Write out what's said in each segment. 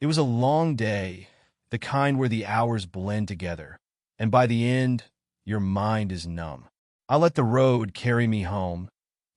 It was a long day, the kind where the hours blend together, and by the end, your mind is numb. I let the road carry me home,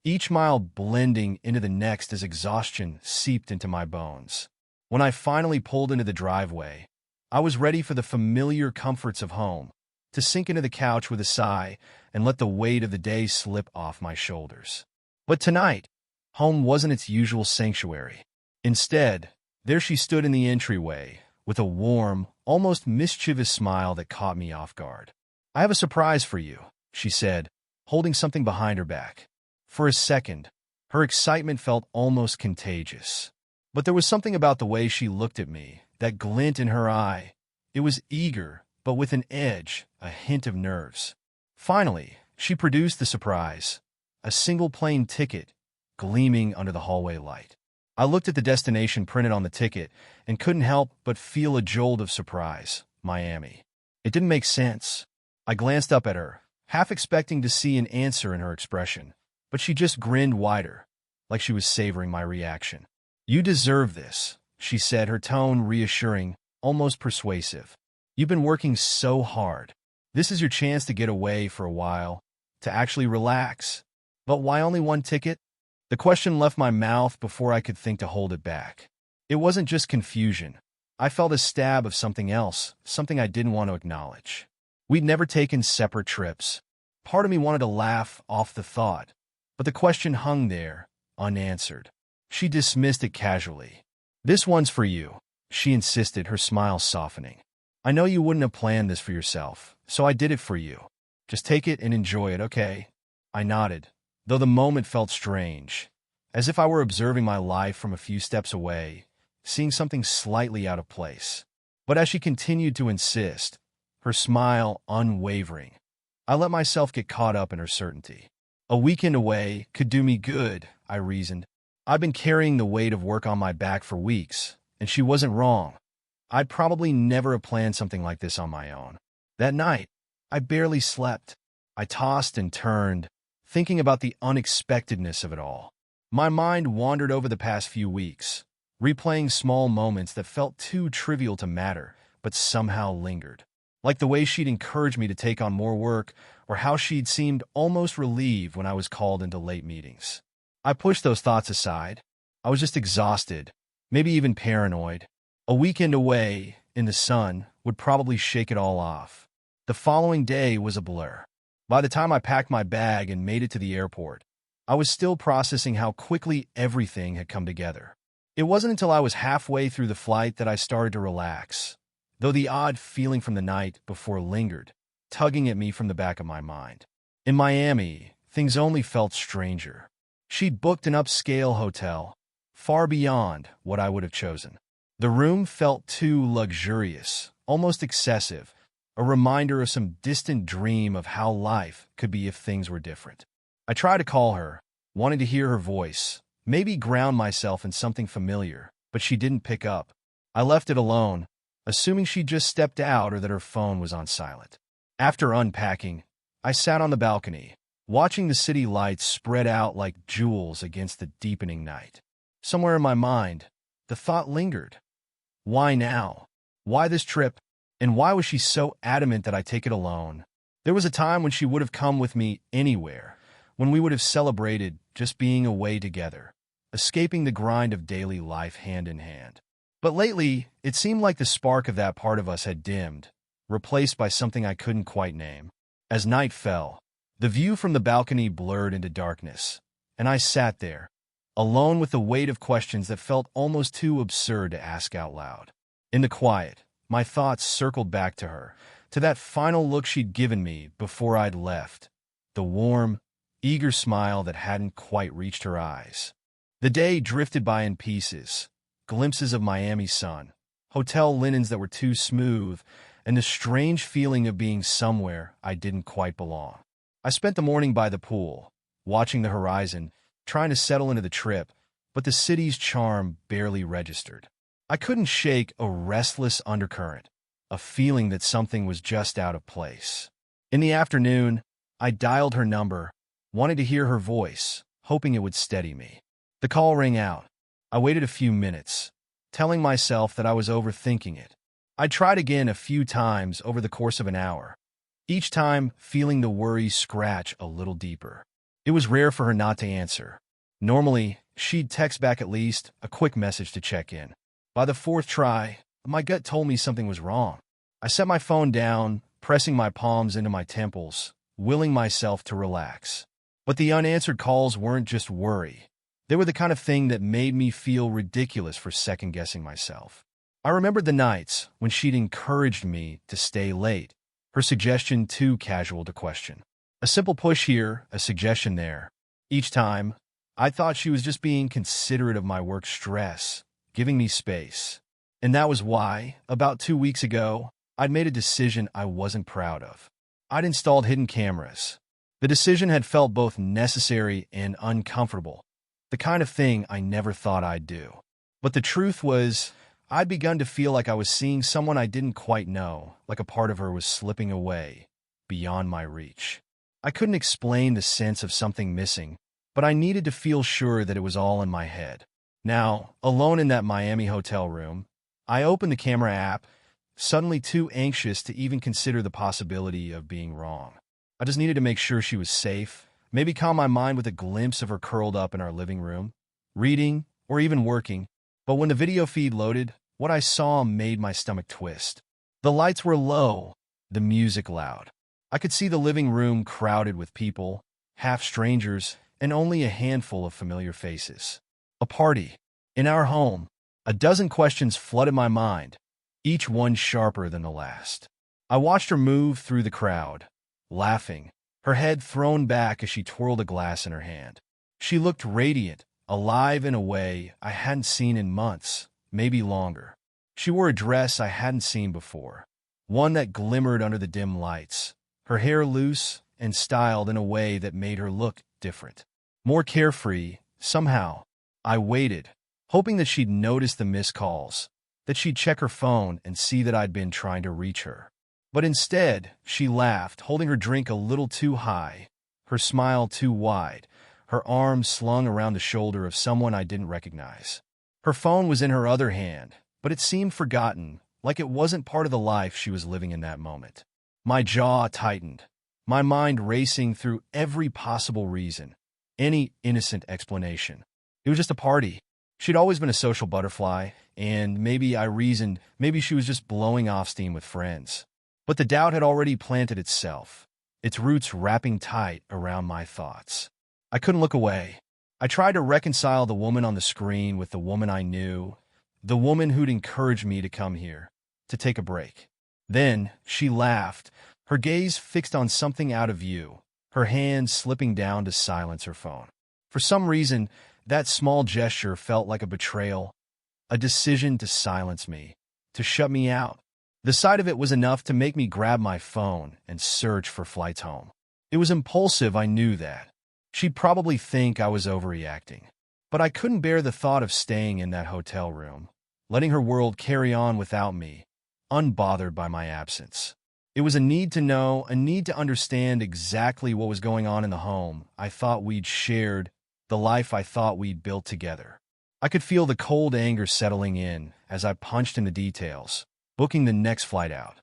each mile blending into the next as exhaustion seeped into my bones. When I finally pulled into the driveway, I was ready for the familiar comforts of home, to sink into the couch with a sigh and let the weight of the day slip off my shoulders. But tonight, home wasn't its usual sanctuary. Instead, there she stood in the entryway, with a warm, almost mischievous smile that caught me off guard. "I have a surprise for you," she said, holding something behind her back. For a second, her excitement felt almost contagious. But there was something about the way she looked at me, that glint in her eye. It was eager, but with an edge, a hint of nerves. Finally, she produced the surprise, a single plane ticket, gleaming under the hallway light. I looked at the destination printed on the ticket and couldn't help but feel a jolt of surprise. Miami. It didn't make sense. I glanced up at her, half expecting to see an answer in her expression, but she just grinned wider, like she was savoring my reaction. "You deserve this," she said, her tone reassuring, almost persuasive. "You've been working so hard. This is your chance to get away for a while, to actually relax." "But why only one ticket?" The question left my mouth before I could think to hold it back. It wasn't just confusion. I felt a stab of something else, something I didn't want to acknowledge. We'd never taken separate trips. Part of me wanted to laugh off the thought, but the question hung there, unanswered. She dismissed it casually. "This one's for you," she insisted, her smile softening. "I know you wouldn't have planned this for yourself, so I did it for you. Just take it and enjoy it, okay?" I nodded, though the moment felt strange, as if I were observing my life from a few steps away, seeing something slightly out of place. But as she continued to insist, her smile unwavering, I let myself get caught up in her certainty. A weekend away could do me good, I reasoned. I'd been carrying the weight of work on my back for weeks, and she wasn't wrong. I'd probably never have planned something like this on my own. That night, I barely slept. I tossed and turned, thinking about the unexpectedness of it all. My mind wandered over the past few weeks, replaying small moments that felt too trivial to matter, but somehow lingered. Like the way she'd encouraged me to take on more work, or how she'd seemed almost relieved when I was called into late meetings. I pushed those thoughts aside. I was just exhausted, maybe even paranoid. A weekend away, in the sun, would probably shake it all off. The following day was a blur. By the time I packed my bag and made it to the airport, I was still processing how quickly everything had come together. It wasn't until I was halfway through the flight that I started to relax, though the odd feeling from the night before lingered, tugging at me from the back of my mind. In Miami, things only felt stranger. She'd booked an upscale hotel, far beyond what I would have chosen. The room felt too luxurious, almost excessive, a reminder of some distant dream of how life could be if things were different. I tried to call her, wanting to hear her voice, maybe ground myself in something familiar, but she didn't pick up. I left it alone, assuming she'd just stepped out or that her phone was on silent. After unpacking, I sat on the balcony, watching the city lights spread out like jewels against the deepening night. Somewhere in my mind, the thought lingered. Why now? Why this trip? And why was she so adamant that I take it alone? There was a time when she would have come with me anywhere, when we would have celebrated just being away together, escaping the grind of daily life hand in hand. But lately, it seemed like the spark of that part of us had dimmed, replaced by something I couldn't quite name. As night fell, the view from the balcony blurred into darkness, and I sat there, alone with the weight of questions that felt almost too absurd to ask out loud. In the quiet, my thoughts circled back to her, to that final look she'd given me before I'd left, the warm, eager smile that hadn't quite reached her eyes. The day drifted by in pieces, glimpses of Miami sun, hotel linens that were too smooth, and the strange feeling of being somewhere I didn't quite belong. I spent the morning by the pool, watching the horizon, trying to settle into the trip, but the city's charm barely registered. I couldn't shake a restless undercurrent, a feeling that something was just out of place. In the afternoon, I dialed her number, wanted to hear her voice, hoping it would steady me. The call rang out. I waited a few minutes, telling myself that I was overthinking it. I tried again a few times over the course of an hour, each time feeling the worry scratch a little deeper. It was rare for her not to answer. Normally, she'd text back at least a quick message to check in. By the fourth try, my gut told me something was wrong. I set my phone down, pressing my palms into my temples, willing myself to relax. But the unanswered calls weren't just worry. They were the kind of thing that made me feel ridiculous for second-guessing myself. I remembered the nights when she'd encouraged me to stay late, her suggestion too casual to question. A simple push here, a suggestion there. Each time, I thought she was just being considerate of my work stress, giving me space. And that was why, about 2 weeks ago, I'd made a decision I wasn't proud of. I'd installed hidden cameras. The decision had felt both necessary and uncomfortable, the kind of thing I never thought I'd do. But the truth was, I'd begun to feel like I was seeing someone I didn't quite know, like a part of her was slipping away, beyond my reach. I couldn't explain the sense of something missing, but I needed to feel sure that it was all in my head. Now, alone in that Miami hotel room, I opened the camera app, suddenly too anxious to even consider the possibility of being wrong. I just needed to make sure she was safe, maybe calm my mind with a glimpse of her curled up in our living room, reading, or even working. But when the video feed loaded, what I saw made my stomach twist. The lights were low, the music loud. I could see the living room crowded with people, half strangers, and only a handful of familiar faces. A party. In our home. A dozen questions flooded my mind, each one sharper than the last. I watched her move through the crowd, laughing, her head thrown back as she twirled a glass in her hand. She looked radiant, alive in a way I hadn't seen in months, maybe longer. She wore a dress I hadn't seen before, one that glimmered under the dim lights, her hair loose and styled in a way that made her look different, more carefree. Somehow, I waited, hoping that she'd notice the missed calls, that she'd check her phone and see that I'd been trying to reach her. But instead, she laughed, holding her drink a little too high, her smile too wide, her arms slung around the shoulder of someone I didn't recognize. Her phone was in her other hand, but it seemed forgotten, like it wasn't part of the life she was living in that moment. My jaw tightened, my mind racing through every possible reason, any innocent explanation. It was just a party. She'd always been a social butterfly, and maybe I reasoned maybe she was just blowing off steam with friends. But the doubt had already planted itself, its roots wrapping tight around my thoughts. I couldn't look away. I tried to reconcile the woman on the screen with the woman I knew, the woman who'd encouraged me to come here, to take a break. Then she laughed, her gaze fixed on something out of view, her hand slipping down to silence her phone. For some reason, that small gesture felt like a betrayal, a decision to silence me, to shut me out. The sight of it was enough to make me grab my phone and search for flights home. It was impulsive, I knew that. She'd probably think I was overreacting. But I couldn't bear the thought of staying in that hotel room, letting her world carry on without me, unbothered by my absence. It was a need to know, a need to understand exactly what was going on in the home I thought we'd shared, the life I thought we'd built together. I could feel the cold anger settling in as I punched in the details, booking the next flight out.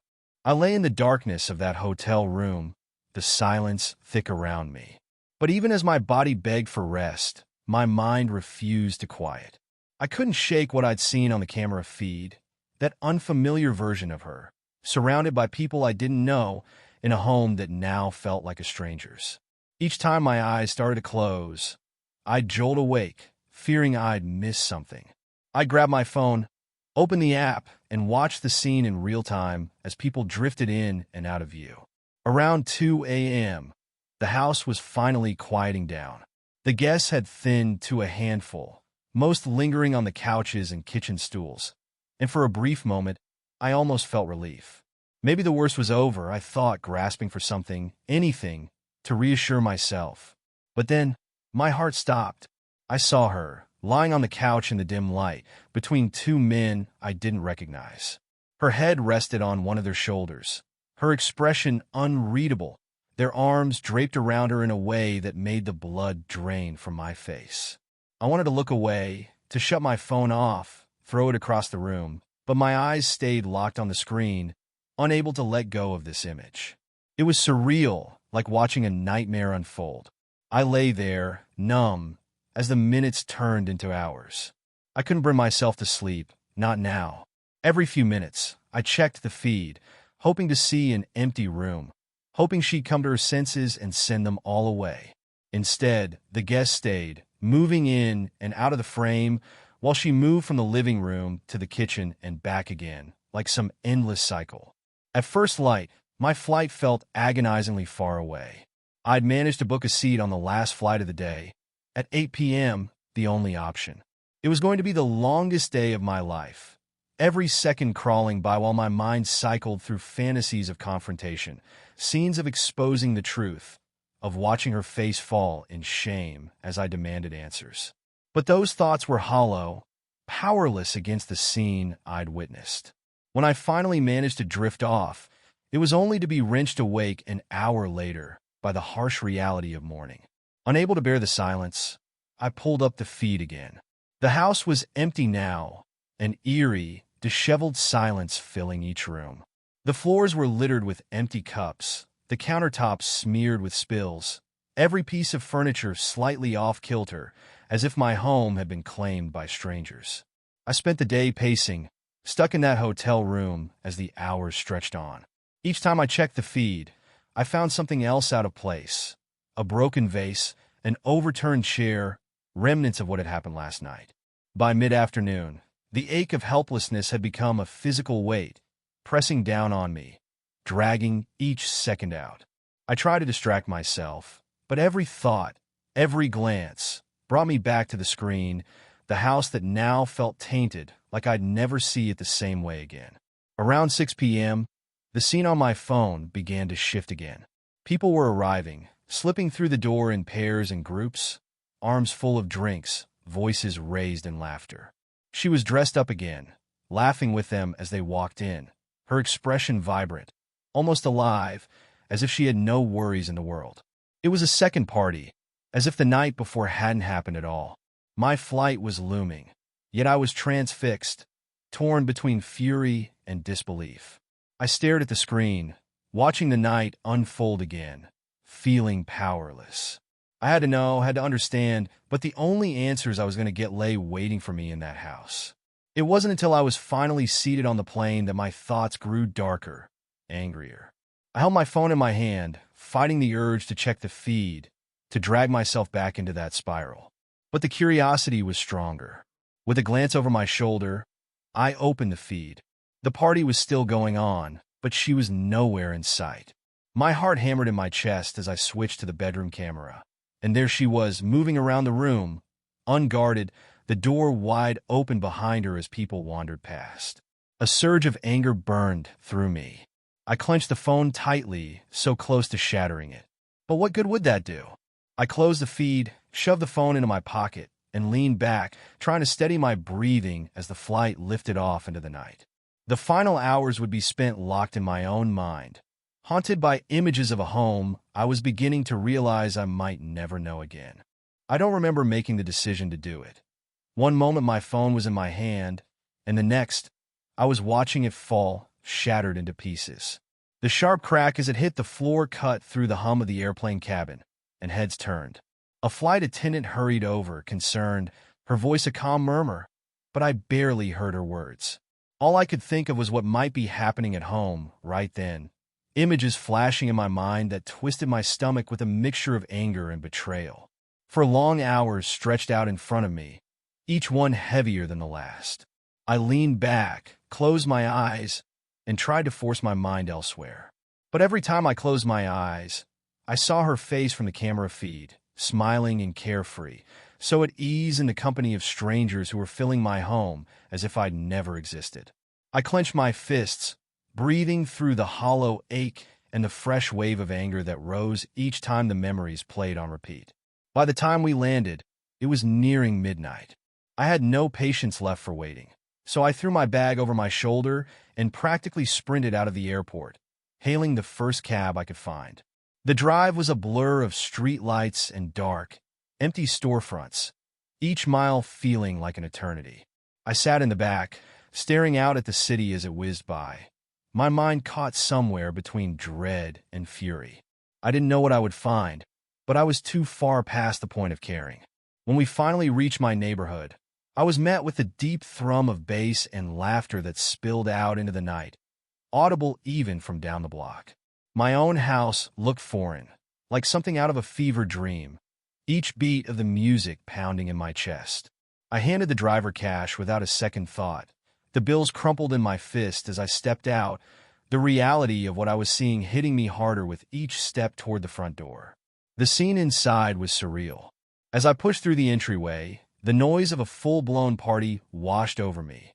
I lay in the darkness of that hotel room, the silence thick around me. But even as my body begged for rest, my mind refused to quiet. I couldn't shake what I'd seen on the camera feed, that unfamiliar version of her, surrounded by people I didn't know in a home that now felt like a stranger's. Each time my eyes started to close, I'd jolt awake, fearing I'd miss something. I grabbed my phone, opened the app, and watched the scene in real time as people drifted in and out of view. Around 2 a.m., the house was finally quieting down. The guests had thinned to a handful, most lingering on the couches and kitchen stools. And for a brief moment, I almost felt relief. Maybe the worst was over, I thought, grasping for something, anything, to reassure myself. But then, my heart stopped. I saw her, lying on the couch in the dim light, between two men I didn't recognize. Her head rested on one of their shoulders, her expression unreadable, their arms draped around her in a way that made the blood drain from my face. I wanted to look away, to shut my phone off, throw it across the room, but my eyes stayed locked on the screen, unable to let go of this image. It was surreal, like watching a nightmare unfold. I lay there, numb, as the minutes turned into hours. I couldn't bring myself to sleep, not now. Every few minutes, I checked the feed, hoping to see an empty room, hoping she'd come to her senses and send them all away. Instead, the guest stayed, moving in and out of the frame while she moved from the living room to the kitchen and back again, like some endless cycle. At first light, my flight felt agonizingly far away. I'd managed to book a seat on the last flight of the day. At 8 p.m., the only option. It was going to be the longest day of my life. Every second crawling by while my mind cycled through fantasies of confrontation, scenes of exposing the truth, of watching her face fall in shame as I demanded answers. But those thoughts were hollow, powerless against the scene I'd witnessed. When I finally managed to drift off, it was only to be wrenched awake an hour later by the harsh reality of morning. Unable to bear the silence, I pulled up the feed again. The house was empty now, an eerie, disheveled silence filling each room. The floors were littered with empty cups, the countertops smeared with spills, every piece of furniture slightly off-kilter, as if my home had been claimed by strangers. I spent the day pacing, stuck in that hotel room as the hours stretched on. Each time I checked the feed, I found something else out of place. A broken vase, an overturned chair, remnants of what had happened last night. By mid-afternoon, the ache of helplessness had become a physical weight, pressing down on me, dragging each second out. I tried to distract myself, but every thought, every glance, brought me back to the screen, the house that now felt tainted, like I'd never see it the same way again. Around 6 p.m., the scene on my phone began to shift again. People were arriving, slipping through the door in pairs and groups, arms full of drinks, voices raised in laughter. She was dressed up again, laughing with them as they walked in, her expression vibrant, almost alive, as if she had no worries in the world. It was a second party, as if the night before hadn't happened at all. My flight was looming, yet I was transfixed, torn between fury and disbelief. I stared at the screen, watching the night unfold again, feeling powerless. I had to know, had to understand, but the only answers I was going to get lay waiting for me in that house. It wasn't until I was finally seated on the plane that my thoughts grew darker, angrier. I held my phone in my hand, fighting the urge to check the feed, to drag myself back into that spiral. But the curiosity was stronger. With a glance over my shoulder, I opened the feed. The party was still going on, but she was nowhere in sight. My heart hammered in my chest as I switched to the bedroom camera. And there she was, moving around the room, unguarded, the door wide open behind her as people wandered past. A surge of anger burned through me. I clenched the phone tightly, so close to shattering it. But what good would that do? I closed the feed, shoved the phone into my pocket, and leaned back, trying to steady my breathing as the flight lifted off into the night. The final hours would be spent locked in my own mind. Haunted by images of a home I was beginning to realize I might never know again. I don't remember making the decision to do it. One moment my phone was in my hand, and the next, I was watching it fall, shattered into pieces. The sharp crack as it hit the floor cut through the hum of the airplane cabin, and heads turned. A flight attendant hurried over, concerned, her voice a calm murmur, but I barely heard her words. All I could think of was what might be happening at home right then. Images flashing in my mind that twisted my stomach with a mixture of anger and betrayal. For long hours stretched out in front of me, each one heavier than the last. I leaned back, closed my eyes, and tried to force my mind elsewhere. But every time I closed my eyes, I saw her face from the camera feed, smiling and carefree, so at ease in the company of strangers who were filling my home as if I'd never existed. I clenched my fists, breathing through the hollow ache and the fresh wave of anger that rose each time the memories played on repeat. By the time we landed, it was nearing midnight. I had no patience left for waiting, so I threw my bag over my shoulder and practically sprinted out of the airport, hailing the first cab I could find. The drive was a blur of street lights and dark, empty storefronts, each mile feeling like an eternity. I sat in the back, staring out at the city as it whizzed by. My mind caught somewhere between dread and fury. I didn't know what I would find, but I was too far past the point of caring. When we finally reached my neighborhood, I was met with a deep thrum of bass and laughter that spilled out into the night, audible even from down the block. My own house looked foreign, like something out of a fever dream, each beat of the music pounding in my chest. I handed the driver cash without a second thought. The bills crumpled in my fist as I stepped out, the reality of what I was seeing hitting me harder with each step toward the front door. The scene inside was surreal. As I pushed through the entryway, the noise of a full-blown party washed over me.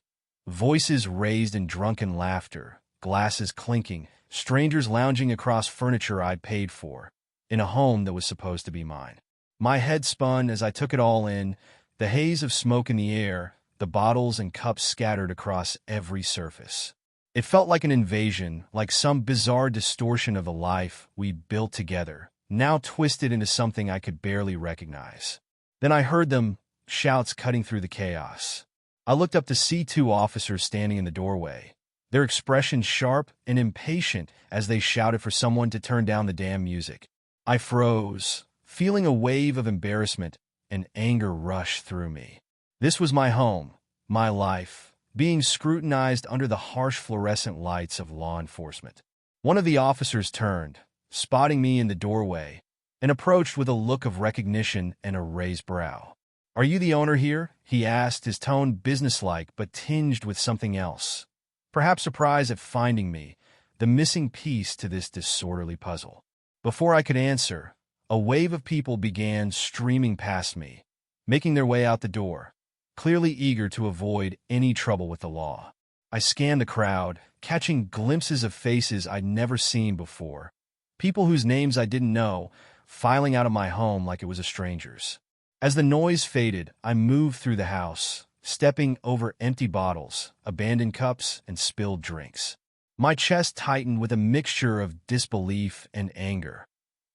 Voices raised in drunken laughter, glasses clinking, strangers lounging across furniture I'd paid for, in a home that was supposed to be mine. My head spun as I took it all in, the haze of smoke in the air, the bottles and cups scattered across every surface. It felt like an invasion, like some bizarre distortion of the life we built together, now twisted into something I could barely recognize. Then I heard them, shouts cutting through the chaos. I looked up to see two officers standing in the doorway, their expressions sharp and impatient as they shouted for someone to turn down the damn music. I froze, feeling a wave of embarrassment and anger rush through me. This was my home, my life, being scrutinized under the harsh fluorescent lights of law enforcement. One of the officers turned, spotting me in the doorway, and approached with a look of recognition and a raised brow. "Are you the owner here?" he asked, his tone businesslike but tinged with something else. Perhaps surprise at finding me, the missing piece to this disorderly puzzle. Before I could answer, a wave of people began streaming past me, making their way out the door, clearly eager to avoid any trouble with the law. I scanned the crowd, catching glimpses of faces I'd never seen before, people whose names I didn't know, filing out of my home like it was a stranger's. As the noise faded, I moved through the house, stepping over empty bottles, abandoned cups, and spilled drinks. My chest tightened with a mixture of disbelief and anger.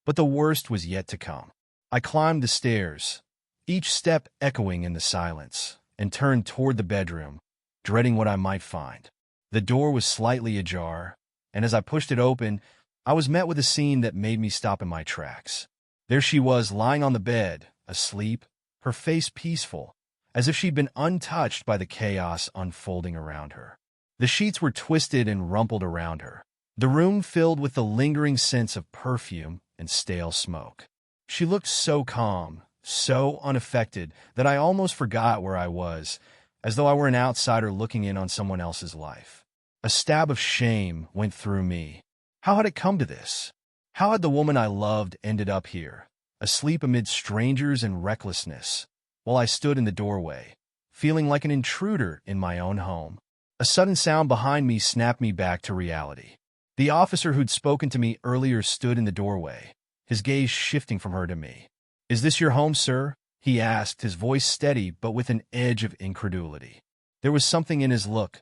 But the worst was yet to come. I climbed the stairs, each step echoing in the silence, and turned toward the bedroom, dreading what I might find. The door was slightly ajar, and as I pushed it open, I was met with a scene that made me stop in my tracks. There she was, lying on the bed, asleep, her face peaceful, as if she'd been untouched by the chaos unfolding around her. The sheets were twisted and rumpled around her, the room filled with the lingering sense of perfume and stale smoke. She looked so calm, so unaffected, that I almost forgot where I was, as though I were an outsider looking in on someone else's life. A stab of shame went through me. How had it come to this? How had the woman I loved ended up here, asleep amid strangers and recklessness, while I stood in the doorway, feeling like an intruder in my own home? A sudden sound behind me snapped me back to reality. The officer who'd spoken to me earlier stood in the doorway, his gaze shifting from her to me. "Is this your home, sir?" he asked, his voice steady but with an edge of incredulity. There was something in his look,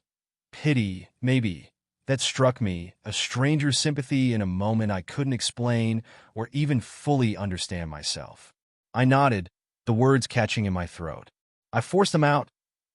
pity, maybe, that struck me, a stranger's sympathy in a moment I couldn't explain or even fully understand myself. I nodded, the words catching in my throat. I forced them out,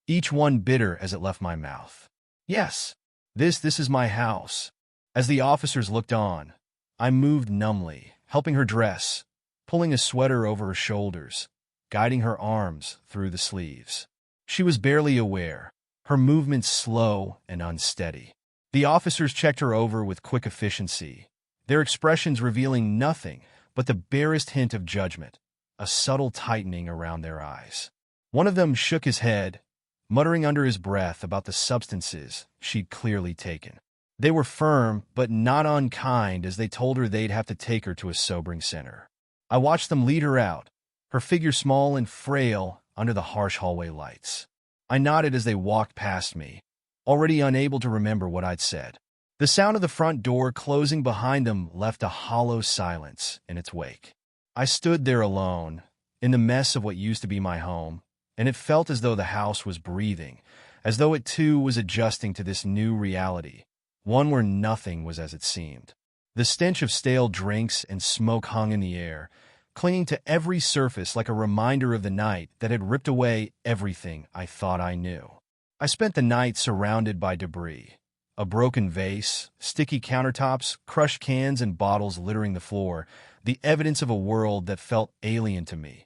each one bitter as it left my mouth. "Yes, this is my house." As the officers looked on, I moved numbly, helping her dress, pulling a sweater over her shoulders, guiding her arms through the sleeves. She was barely aware, her movements slow and unsteady. The officers checked her over with quick efficiency, their expressions revealing nothing but the barest hint of judgment, a subtle tightening around their eyes. One of them shook his head, muttering under his breath about the substances she'd clearly taken. They were firm, but not unkind as they told her they'd have to take her to a sobering center. I watched them lead her out, her figure small and frail under the harsh hallway lights. I nodded as they walked past me, already unable to remember what I'd said. The sound of the front door closing behind them left a hollow silence in its wake. I stood there alone, in the mess of what used to be my home, and it felt as though the house was breathing, as though it too was adjusting to this new reality, one where nothing was as it seemed. The stench of stale drinks and smoke hung in the air, clinging to every surface like a reminder of the night that had ripped away everything I thought I knew. I spent the night surrounded by debris. A broken vase, sticky countertops, crushed cans and bottles littering the floor, the evidence of a world that felt alien to me,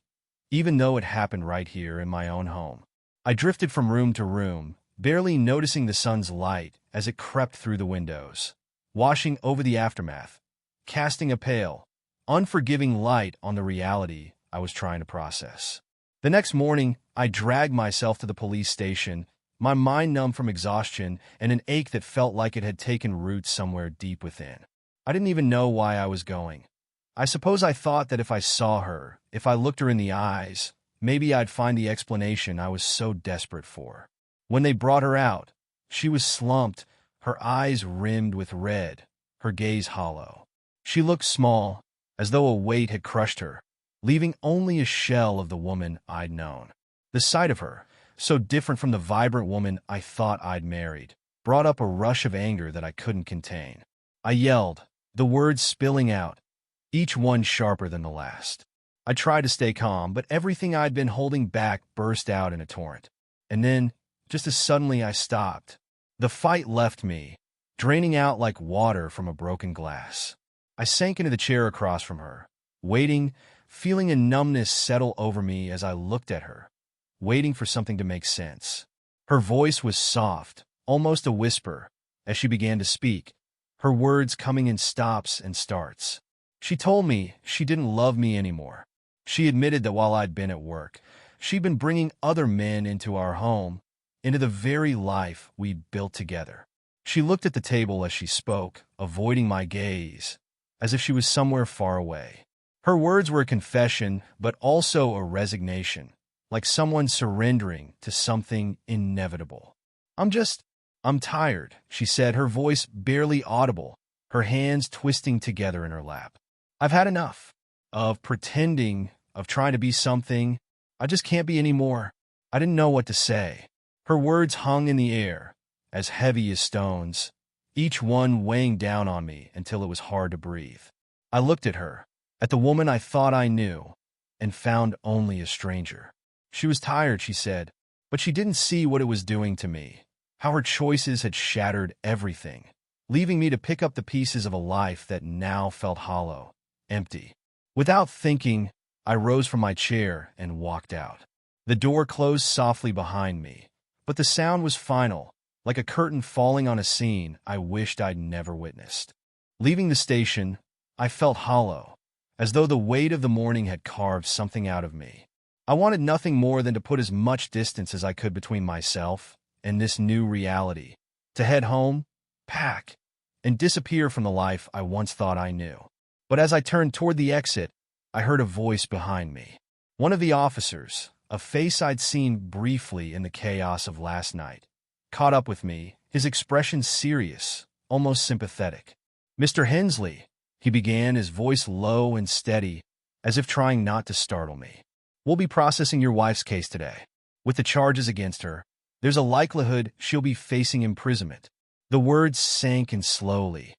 even though it happened right here in my own home. I drifted from room to room, barely noticing the sun's light as it crept through the windows, washing over the aftermath, casting a pale, unforgiving light on the reality I was trying to process. The next morning, I dragged myself to the police station, my mind numb from exhaustion and an ache that felt like it had taken root somewhere deep within. I didn't even know why I was going. I suppose I thought that if I saw her, if I looked her in the eyes, maybe I'd find the explanation I was so desperate for. When they brought her out, she was slumped, her eyes rimmed with red, her gaze hollow. She looked small, as though a weight had crushed her, leaving only a shell of the woman I'd known. The sight of her, so different from the vibrant woman I thought I'd married, brought up a rush of anger that I couldn't contain. I yelled, the words spilling out, each one sharper than the last. I tried to stay calm, but everything I'd been holding back burst out in a torrent. And then, just as suddenly I stopped, the fight left me, draining out like water from a broken glass. I sank into the chair across from her, waiting, feeling a numbness settle over me as I looked at her, waiting for something to make sense. Her voice was soft, almost a whisper, as she began to speak, her words coming in stops and starts. She told me she didn't love me anymore. She admitted that while I'd been at work, she'd been bringing other men into our home, into the very life we'd built together. She looked at the table as she spoke, avoiding my gaze, as if she was somewhere far away. Her words were a confession, but also a resignation, like someone surrendering to something inevitable. I'm tired, she said, her voice barely audible, her hands twisting together in her lap. I've had enough of pretending, of trying to be something. I just can't be anymore. I didn't know what to say. Her words hung in the air, as heavy as stones, each one weighing down on me until it was hard to breathe. I looked at her, at the woman I thought I knew, and found only a stranger. She was tired, she said, but she didn't see what it was doing to me, how her choices had shattered everything, leaving me to pick up the pieces of a life that now felt hollow, empty. Without thinking, I rose from my chair and walked out. The door closed softly behind me, but the sound was final, like a curtain falling on a scene I wished I'd never witnessed. Leaving the station, I felt hollow, as though the weight of the morning had carved something out of me. I wanted nothing more than to put as much distance as I could between myself and this new reality, to head home, pack, and disappear from the life I once thought I knew. But as I turned toward the exit, I heard a voice behind me. One of the officers, a face I'd seen briefly in the chaos of last night, caught up with me, his expression serious, almost sympathetic. "Mr. Hensley," he began, his voice low and steady, as if trying not to startle me. "We'll be processing your wife's case today. With the charges against her, there's a likelihood she'll be facing imprisonment." The words sank in slowly,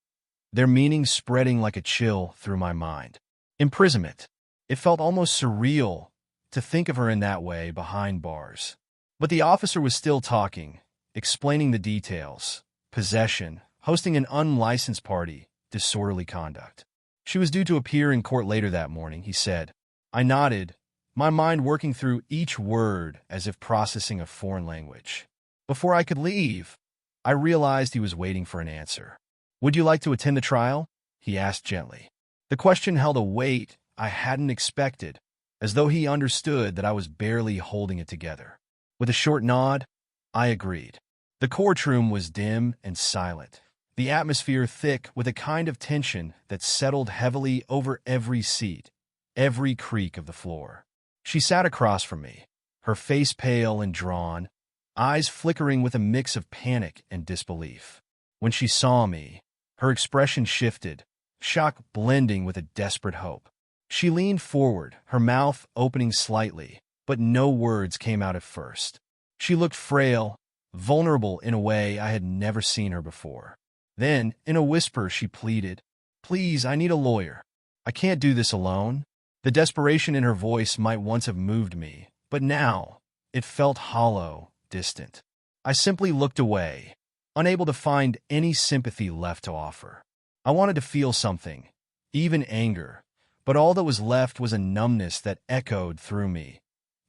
their meaning spreading like a chill through my mind. Imprisonment. It felt almost surreal to think of her in that way behind bars. But the officer was still talking, explaining the details: possession, hosting an unlicensed party, disorderly conduct. She was due to appear in court later that morning, he said. I nodded, my mind working through each word as if processing a foreign language. Before I could leave, I realized he was waiting for an answer. "Would you like to attend the trial?" he asked gently. The question held a weight I hadn't expected, as though he understood that I was barely holding it together. With a short nod, I agreed. The courtroom was dim and silent, the atmosphere thick with a kind of tension that settled heavily over every seat, every creak of the floor. She sat across from me, her face pale and drawn, eyes flickering with a mix of panic and disbelief. When she saw me, her expression shifted, shock blending with a desperate hope. She leaned forward, her mouth opening slightly, but no words came out at first. She looked frail, vulnerable in a way I had never seen her before. Then, in a whisper, she pleaded, "Please, I need a lawyer. I can't do this alone." The desperation in her voice might once have moved me, but now it felt hollow, distant. I simply looked away, unable to find any sympathy left to offer. I wanted to feel something, even anger, but all that was left was a numbness that echoed through me,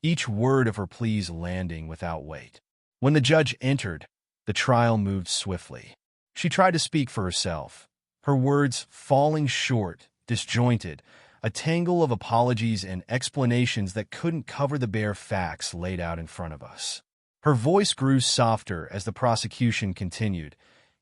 each word of her pleas landing without weight. When the judge entered, the trial moved swiftly. She tried to speak for herself, her words falling short, disjointed, a tangle of apologies and explanations that couldn't cover the bare facts laid out in front of us. Her voice grew softer as the prosecution continued,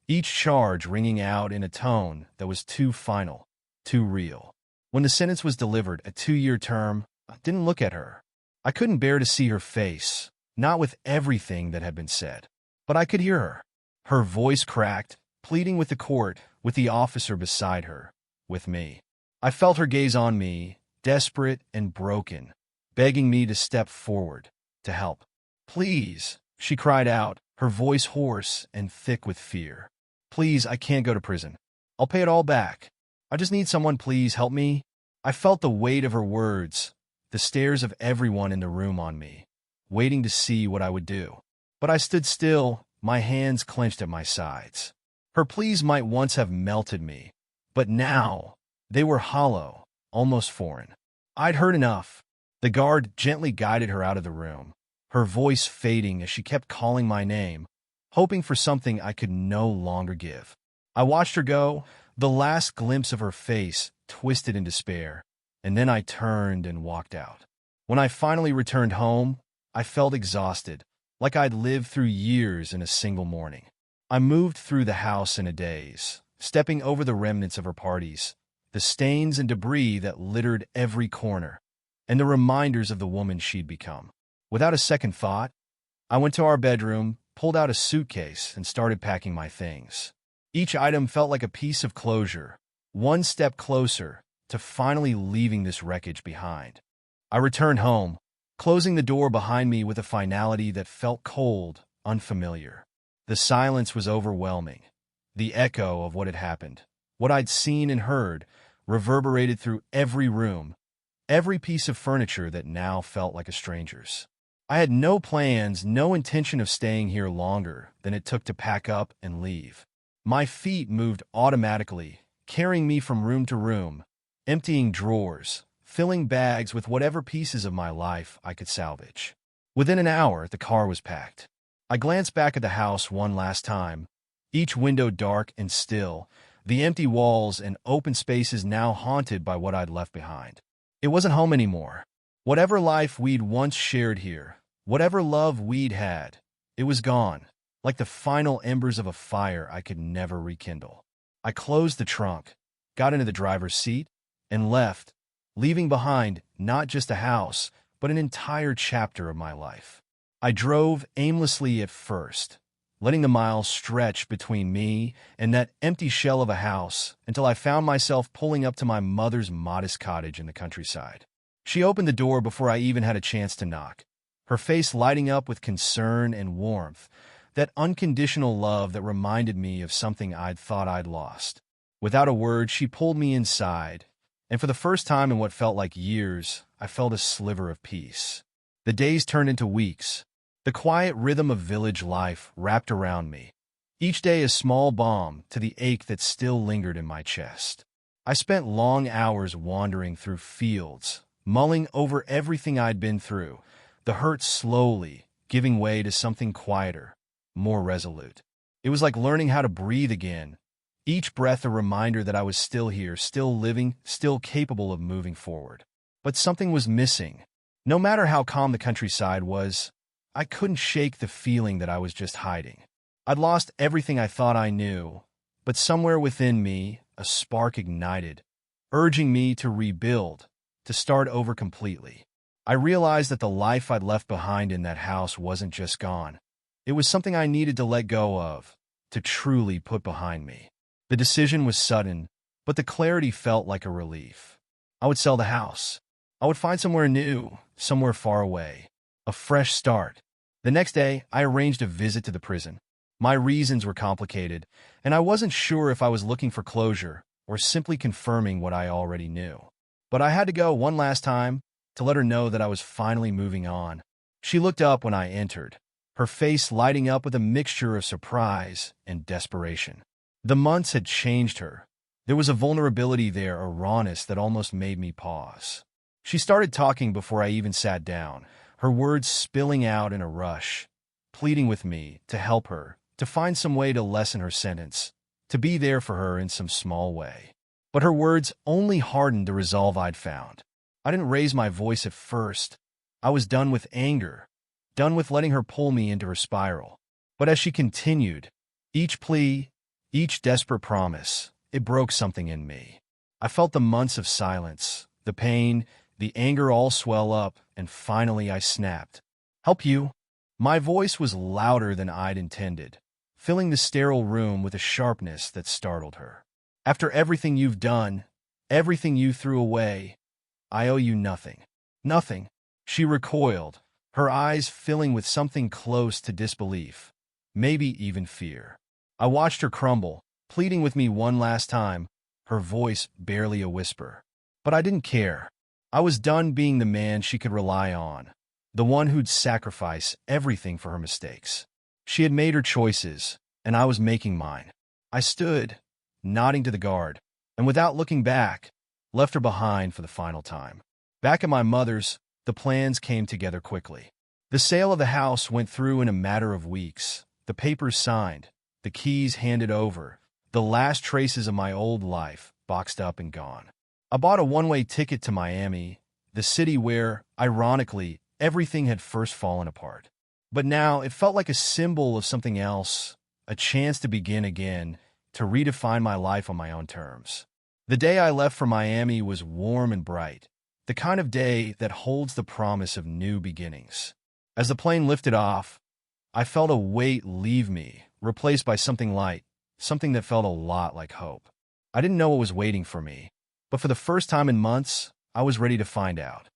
each charge ringing out in a tone that was too final, too real. When the sentence was delivered, a 2-year term, I didn't look at her. I couldn't bear to see her face, not with everything that had been said. But I could hear her. Her voice cracked, pleading with the court, with the officer beside her, with me. I felt her gaze on me, desperate and broken, begging me to step forward, to help. "Please," she cried out, her voice hoarse and thick with fear. "Please, I can't go to prison. I'll pay it all back. I just need someone, please help me." I felt the weight of her words, the stares of everyone in the room on me, waiting to see what I would do. But I stood still, my hands clenched at my sides. Her pleas might once have melted me, but now they were hollow, almost foreign. I'd heard enough. The guard gently guided her out of the room, her voice fading as she kept calling my name, hoping for something I could no longer give. I watched her go, the last glimpse of her face twisted in despair, and then I turned and walked out. When I finally returned home, I felt exhausted, like I'd lived through years in a single morning. I moved through the house in a daze, stepping over the remnants of her parties, the stains and debris that littered every corner, and the reminders of the woman she'd become. Without a second thought, I went to our bedroom, pulled out a suitcase, and started packing my things. Each item felt like a piece of closure, one step closer to finally leaving this wreckage behind. I returned home, closing the door behind me with a finality that felt cold, unfamiliar. The silence was overwhelming. The echo of what had happened, what I'd seen and heard, reverberated through every room, every piece of furniture that now felt like a stranger's. I had no plans, no intention of staying here longer than it took to pack up and leave. My feet moved automatically, carrying me from room to room, emptying drawers, filling bags with whatever pieces of my life I could salvage. Within an hour, the car was packed. I glanced back at the house one last time, each window dark and still, the empty walls and open spaces now haunted by what I'd left behind. It wasn't home anymore. Whatever life we'd once shared here, whatever love we'd had, it was gone, like the final embers of a fire I could never rekindle. I closed the trunk, got into the driver's seat, and left, leaving behind not just a house, but an entire chapter of my life. I drove aimlessly at first, letting the miles stretch between me and that empty shell of a house until I found myself pulling up to my mother's modest cottage in the countryside. She opened the door before I even had a chance to knock, her face lighting up with concern and warmth, that unconditional love that reminded me of something I'd thought I'd lost. Without a word, she pulled me inside, and for the first time in what felt like years, I felt a sliver of peace. The days turned into weeks. The quiet rhythm of village life wrapped around me, each day a small balm to the ache that still lingered in my chest. I spent long hours wandering through fields, mulling over everything I'd been through, the hurt slowly giving way to something quieter, more resolute. It was like learning how to breathe again, each breath a reminder that I was still here, still living, still capable of moving forward. But something was missing. No matter how calm the countryside was, I couldn't shake the feeling that I was just hiding. I'd lost everything I thought I knew, but somewhere within me, a spark ignited, urging me to rebuild, to start over completely. I realized that the life I'd left behind in that house wasn't just gone. It was something I needed to let go of, to truly put behind me. The decision was sudden, but the clarity felt like a relief. I would sell the house. I would find somewhere new, somewhere far away. A fresh start. The next day, I arranged a visit to the prison. My reasons were complicated, and I wasn't sure if I was looking for closure or simply confirming what I already knew. But I had to go one last time to let her know that I was finally moving on. She looked up when I entered, her face lighting up with a mixture of surprise and desperation. The months had changed her. There was a vulnerability there, a rawness that almost made me pause. She started talking before I even sat down, her words spilling out in a rush, pleading with me to help her, to find some way to lessen her sentence, to be there for her in some small way. But her words only hardened the resolve I'd found. I didn't raise my voice at first. I was done with anger, done with letting her pull me into her spiral. But as she continued, each plea, each desperate promise, it broke something in me. I felt the months of silence, the pain, the anger all swell up, and finally I snapped. "Help you?" My voice was louder than I'd intended, filling the sterile room with a sharpness that startled her. "After everything you've done, everything you threw away, I owe you nothing." "Nothing?" She recoiled, her eyes filling with something close to disbelief, maybe even fear. I watched her crumble, pleading with me one last time, her voice barely a whisper. But I didn't care. I was done being the man she could rely on, the one who'd sacrifice everything for her mistakes. She had made her choices, and I was making mine. I stood, nodding to the guard, and without looking back, left her behind for the final time. Back at my mother's, the plans came together quickly. The sale of the house went through in a matter of weeks, the papers signed, the keys handed over, the last traces of my old life boxed up and gone. I bought a one-way ticket to Miami, the city where, ironically, everything had first fallen apart. But now it felt like a symbol of something else, a chance to begin again, to redefine my life on my own terms. The day I left for Miami was warm and bright, the kind of day that holds the promise of new beginnings. As the plane lifted off, I felt a weight leave me, replaced by something light, something that felt a lot like hope. I didn't know what was waiting for me, but for the first time in months, I was ready to find out.